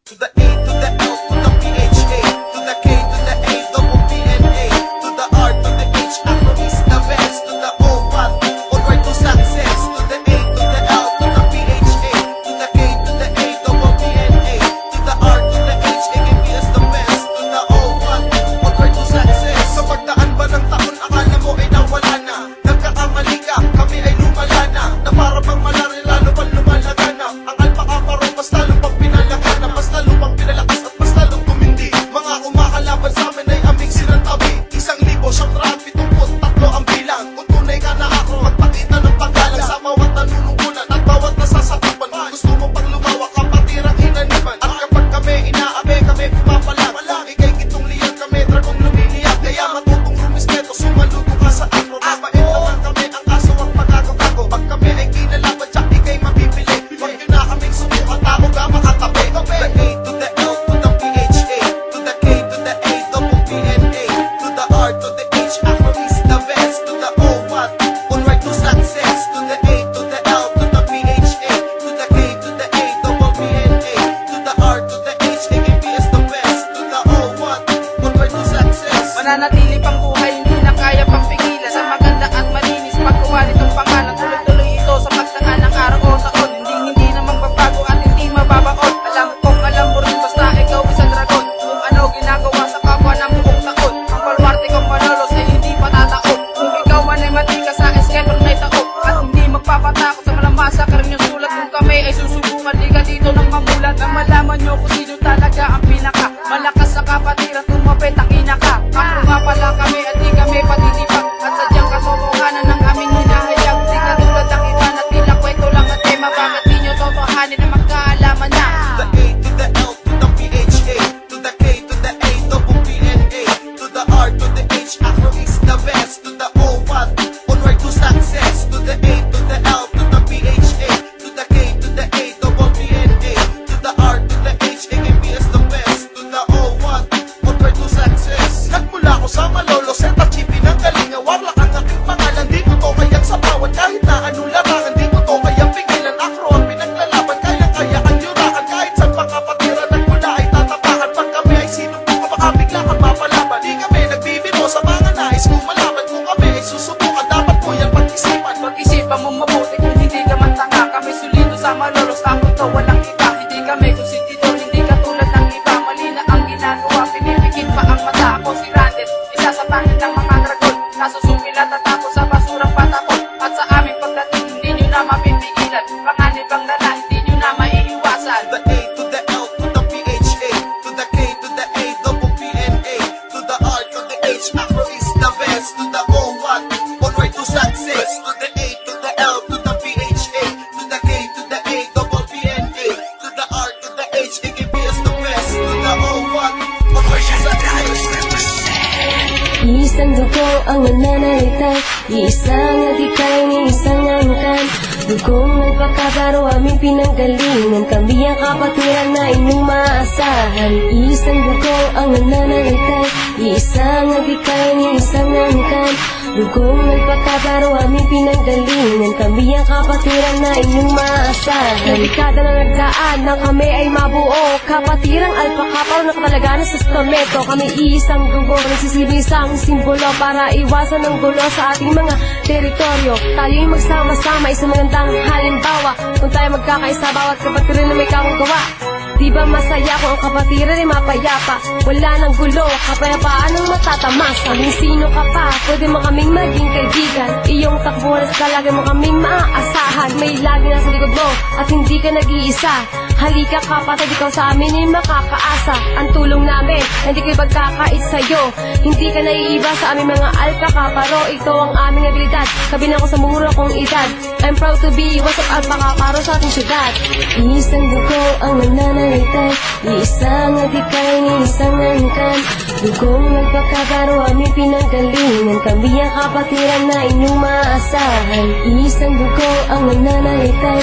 To the A, to the L, to the PHA, to the K, to the A, double PNA, to the R, to the H, Afro is the best, to the O, what, onward to success, to the A, to the L, to the PHA, to the K, to the A, double PNA, to the R, to the H, AKP is the best, to the O, what, onward to success. Sa pagdaan ba ng taon, akala mo ay nawala na, nagkakamali ka, kami ay lumala na para bang malari, lalo pa lumalaga na, ang alpaka-paro, mas lalo pang pinalaga na, mas lalo pang pinalakas at mas lalo tumindi. Mga kumakalaban sa amin ay aming sinantabi, 1,773 ang bilang. Kung tunay ka na ako, magpakita ng paggalang sa bawat nanunungkulan at bawat nasasakapan. Kung gusto mo pang lumawak, kapatirang inaniman. At kapag kami inaabe, kami pumapalag. Ikay gitong liyan, kami dragong lumiliyag. Kaya matutong rumispeto, sumaluto ka sa afro. Mabait naman kami, ang kaso ang pagkakatago. Pag kami ay kinalaban, tsak ikay mabibili. Huwag nyo na kaming subukan, tao ka makatabi. To the A, to the L, to the PHA, to the K, to the A, double PNA, to the R, to the H, Afro is the best, to the O, what, onward to success, to the A, to the L, to the PHA, to the K, to the A, double PNA, to the R, to the H, AKP is the best, to the O, what, onward to success. Mananatili pang buhay, hindi na kaya pang pigilan. Ang maganda at malinis, pagkuha nitong pangalan. Tuloy-tuloy ito sa pagdaan ng araw o taon. Hindi na magbabago at hindi mababaon. Alam kong alam mo rin, basta ikaw isang dragon. Kung ano ginagawa sa kapwa ng buong taon. Ang palwarte kong manolos ay hindi patataon. Kung ikaw man ay matika sa schedule may taon. At hindi magpapatakot sa malamasa ka rin yung sulat. Kung kami ay susubukan, di ka dito ng mamulat. Ang malaman nyo kung sino talaga ang pinaka malakas sa kapatiran, tumapit ang inaka. Ako nga pala kami at di kami patitipag. At sadyang katotohanan ng aming hinahayag. Di katulad ng iba na tila kwento lang at tema. Bakit di nyo totohanin na magkaalaman na? To the A, to the L, to the PHA, to the K, to the A, double PNA, to the R, to the H, Afro is the best, to the O, what, onward to success, to the A, to the L, to the PHA, to the K, to the A, double PNA, to the R, to the H, AKP is the best, to the O, what, onward to success. Nagmula ko sa Malolos at Chipi ng Kalinga, warlak ang aking pangalan, di ko to kayang sapawan, kahit na anong larangan, di ko to kayang pigilan, Afro ang pinaglalaban, kaya ang yurakan, kahit saan pakapatiran, nagmula ay tatapakan, pag kami ay sinubukan, baka bigla kang mapalaban, di kami nagbibiro sa mga nais kung malaman, kung kami ay susubukan, dapat mo yan pag-isipan. Pag-isipan mo mabuti kung hindi ka man tanga. Kami solido sa malolos, ako to walang iba. Hindi kami konsentidor, hindi katulad ng iba. Mali na ang ginagawa, pinipikit pa ang mata. Ako si Randet, isa sa pangit ng mga dragon. Nasusungil at tatapos sa basurang patapon. At sa aming pagdating, hindi nyo na mapipigilan. Panganib ang lala, hindi nyo na maiiwasan. To the A, to the L, to the PHA, to the K, to the A, double PNA, to the R, to the H, Afro is the best, to the O, what, onward to success, to the A, to the L, to the PHA, to the K, to the A, double PNA, to the R, to the H, AKP is the best, to the O, what, onward to success. Isang dugo ang nananalitay, isang adikay ni isang angkan. Dugong nagpakabaro aming pinanggalingan, kami ang kapatiran na inyong maasahan. Isang dugo ang nananalitay, isang adikay ni isang angkan. Dugong nagpakabaro aming pinanggalingan, kami ang kapatiran na inyong maasahan. Dekada na nagdaan nang kami ay mabuo, kapatirang alpakaparo na katalaganan sa stomento. Kami isang dugo, nagsisilbi isang simbolo para iwasan ang gulo sa ating mga teritoryo. Tayo'y magsama-sama, isang magandang halimbawa. Kung tayo magkakaisa, bawat kapatiran na may kakagawa. Di ba masaya kung ang kapatiran ay mapayapa? Wala nang gulo, kapayapaan ang matatamasa. Kaming sino ka pa, pwede mo kaming maging kaibigan. Iyong takbuhan sa lagi mo kaming maaasahan. May lagi nasa likod mo at hindi ka nag-iisa. Halika kapatid, ikaw sa amin ay makakaasa. Ang tulong namin, hindi kayo magkakait sa'yo. Hindi ka naiiba sa aming mga alpakaparo. Ito ang aming abilidad, kabilang ko sa mura kong edad. I'm proud to be what's up alpakaparo sa ating syudad. Isang dugo ang nananalitay, isang adikay ni isang angkan. Dugong nagpakabaro aming pinanggalingan, kami ang kapatiran na inyong maaasahan. Isang dugo ang nananalitay,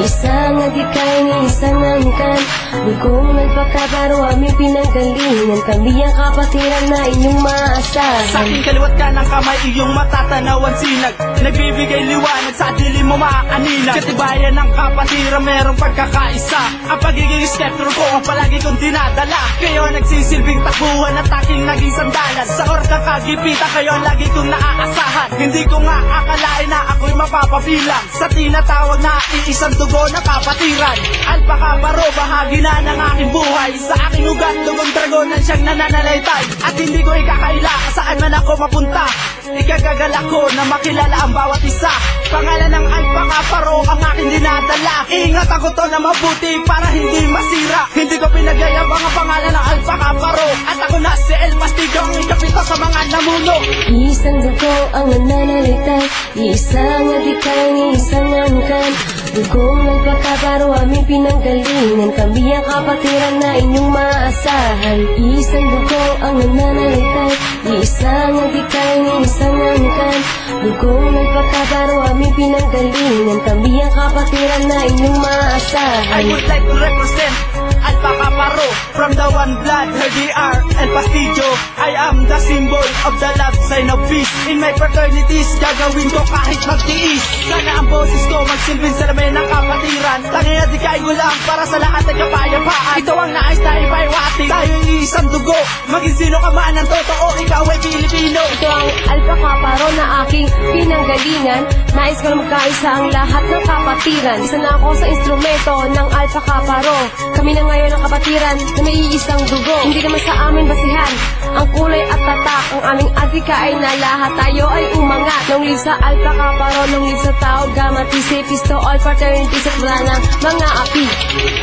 isang adikay ni isang angkan. Dugong nagpakabaro aming pinanggalingan, kami ang kapatiran na inyong maaasahan. Sa aking kaliwat ka ng kamay, iyong matatanawan sinag, nagbibigay liwanag sa dilim mo maaaninag. Katibayan ng kapatiran, merong pagkakaisa. Ang pagiging skeptro ko ang palagi kong dinadala. Kayo nagsisilbing takbuhan at aking naging sandalan. Sa orkang kagipitan, kayo ang lagi kong naaasahan. Hindi ko nga akalain na ako'y mapapabilang sa tinatawag na iisang dugo na kapatiran. Alpakabaro, bahagi na ng aking buhay. Sa aking ugat, dugong dragonan siyang nananalaytay. At hindi ko ikakaila saan man ako mapunta. Ikagagalak ko na makilala ang bawat isa. Pangalan ng Alpakabaro ang aking dinadala. Ingat ako to na mabuti para hindi masira. Hindi ko pinagyayabang ang pangalan ng Alpakabaro. At ako na si El Pastigo, ang ikapito sa mga namuno. Isang dugo ang nananalitay, isang adikay ni isang angkan. Dugong nagpakabaro aming pinanggalingan, kami ang kapatiran na inyong maaasahan. Isang dugo ang nananalitay, isang adikay ni isang angkan. Dugong nagpakabaro aming pinanggalingan, kami ang kapatiran na inyong maaasahan. I would like to represent Alpakabaro from the one blood, her DR, El Pastigo. I am the symbol of the love sign of peace. In my fraternities, gagawin ko kahit magtiis. Sana ang boses ko magsilbing salamin ng kapatiran. Tanging adikay ko lang para sa lahat ng kapayapaan. Ito ang nais na ipaiwati, tayo'y isang dugo. Maging sino ka man ang totoo, ikaw ay Pilipino. Ito ang Alpakabaro na aking pinanggalingan. Nais ko na magkaisa ang lahat ng kapatiran. Isa na ako sa instrumento ng Alpakabaro. Kami na ngayon ang kapatiran na may iisang dugo. Hindi naman sa amin basihan ang kulay at tatak. Ang aming adika ay na lahat tayo ay umangat. Nung live sa Alpakabaro, nung live sa tao, Gamma, Tisi, Pisto, all fraternities at wala ng mga api.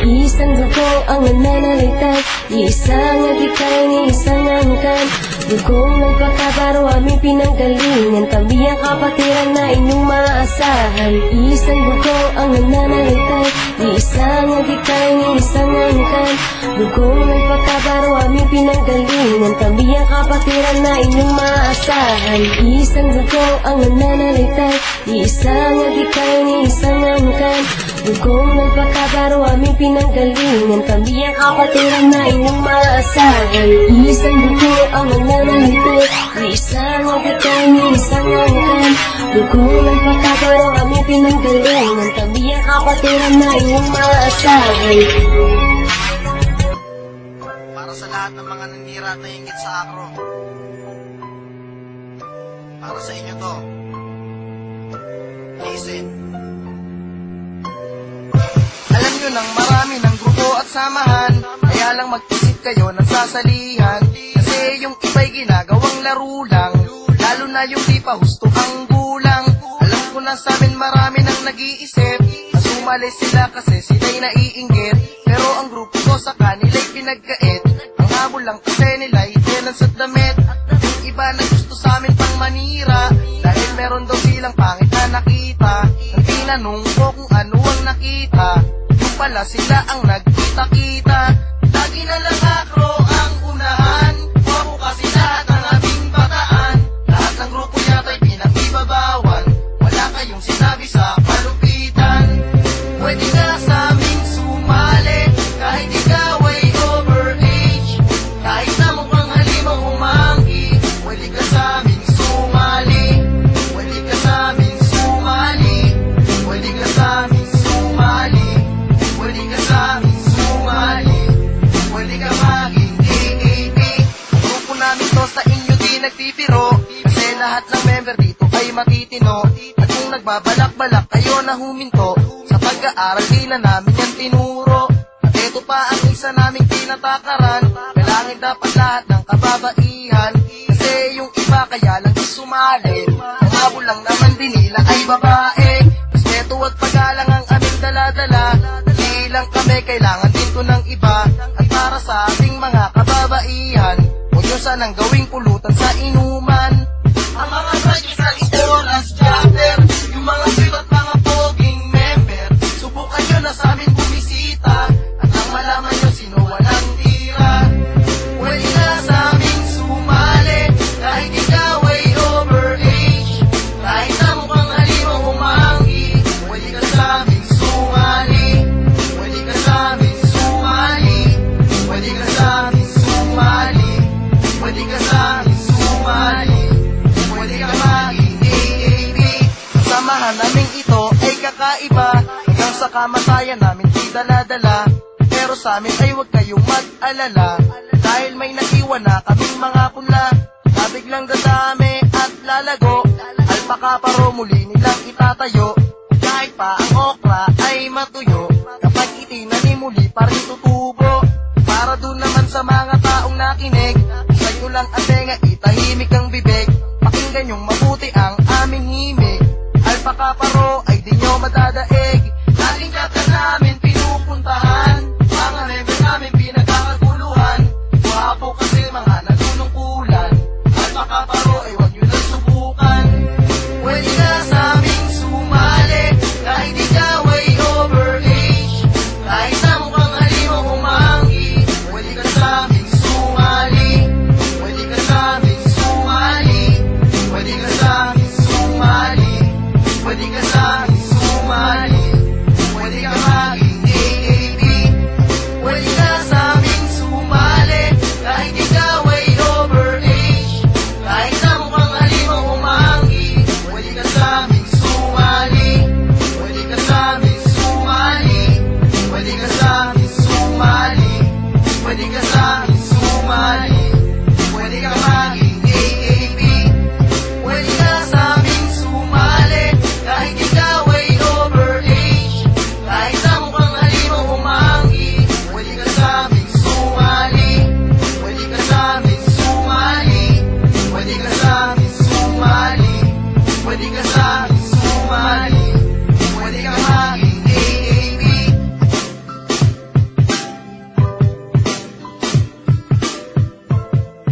Isang dugo ang nananalitay, isang adikay ni isang angkan. Dugong nagpakabaro aming pinanggalingan, kami ang kapatiran na inyong maaasahan. Isang dugo ang nananalitay, isang adikay ni isang angkan. Dugong nagpakabaro aming pinanggalingan, kami ang kapatiran na inyong maaasahan. Isang dugo ang nananalitay, isang adikay ni isang angkan. Dugong nagpakabaro aming pinanggalingan, kami ang kapatiran na inyong maaasahan. Isang dugo ang nananalitay, isang adikay ni isang angkan. Dugong nagpakabaro aming pinanggalingan, kami ang kapatiran na inyong maaasahan. Para sa lahat ng mga nanira at nahingit sa akro. Para sa inyo to. Listen. Alam nyo nang marami ng grupo at samahan, kaya lang mag-isip kayo ng sasalihan. Kasi yung iba'y ginagawang laro lang, lalo na yung di pa husto ang gulang. Alam ko na sa amin marami nang nag-iisip na sumali sila kasi sila'y naiinggit. Pero ang grupo ko sa kanila'y pinagkait. Ang habol lang kasi nila'y tenants at damit. Yung iba na gusto sa amin pang manira, dahil meron daw silang pangit na nakita. Ang tinanong ko kung ano ang nakita, yung pala sila ang nagkita-kita. Lagi na lang akro ang unahan, wapo kasi lahat ang aming bataan. Lahat ng grupo yata'y pinag-ibabawan, wala kayong sinabi sa palupitan. Pwede na sa aming sumali, kahit ikaw ay overage. Kahit na mukhang halimang umanggi, pwede ka sa aming sumali. Pwede ka sa aming sumali. Pwede ka sa aming sumali. Pwede ka sa aming sumali. Pwede ka maging AAP. Ang grupo namin to sa inyo di nagpipiro, kasi lahat ng member dito ay matitino. At kung nagbabalak-balak kayo na huminto, sa pag-aaral di na namin yan tinuro. At ito pa ang isa naming tinatakaran, kailangan dapat lahat ng kababaihan. Kasi yung iba kaya lang di sumali, ang habol lang naman din nila ay babae. Respeto at paggalang ang aming dala-dala, di lang kami kailangan din to ng iba. At para sa ating mga kababaihan, huwag nyo sanang gawing pulutan sa inuman. Ang mga projects sa Istoras Chapter, yung mga sweet at mga poging member, subukan nyo na sa amin bumisita, at ang malaman nyo sino walang tira. Pwede na sa aming sa kamatayan namin di dala-dala. Pero sa amin ay huwag kayong mag-alala, dahil may naiwan na kaming mga punla na biglang dadami at lalago. Alpaka paro muli nilang itatayo, kahit pa ang okra ay matuyo. Kapag itinanim muli pa rin tutubo. Para dun naman sa mga taong nakinig, sa inyo lang ang tenga, itahimik ang bibig. Pakinggan yung mabuti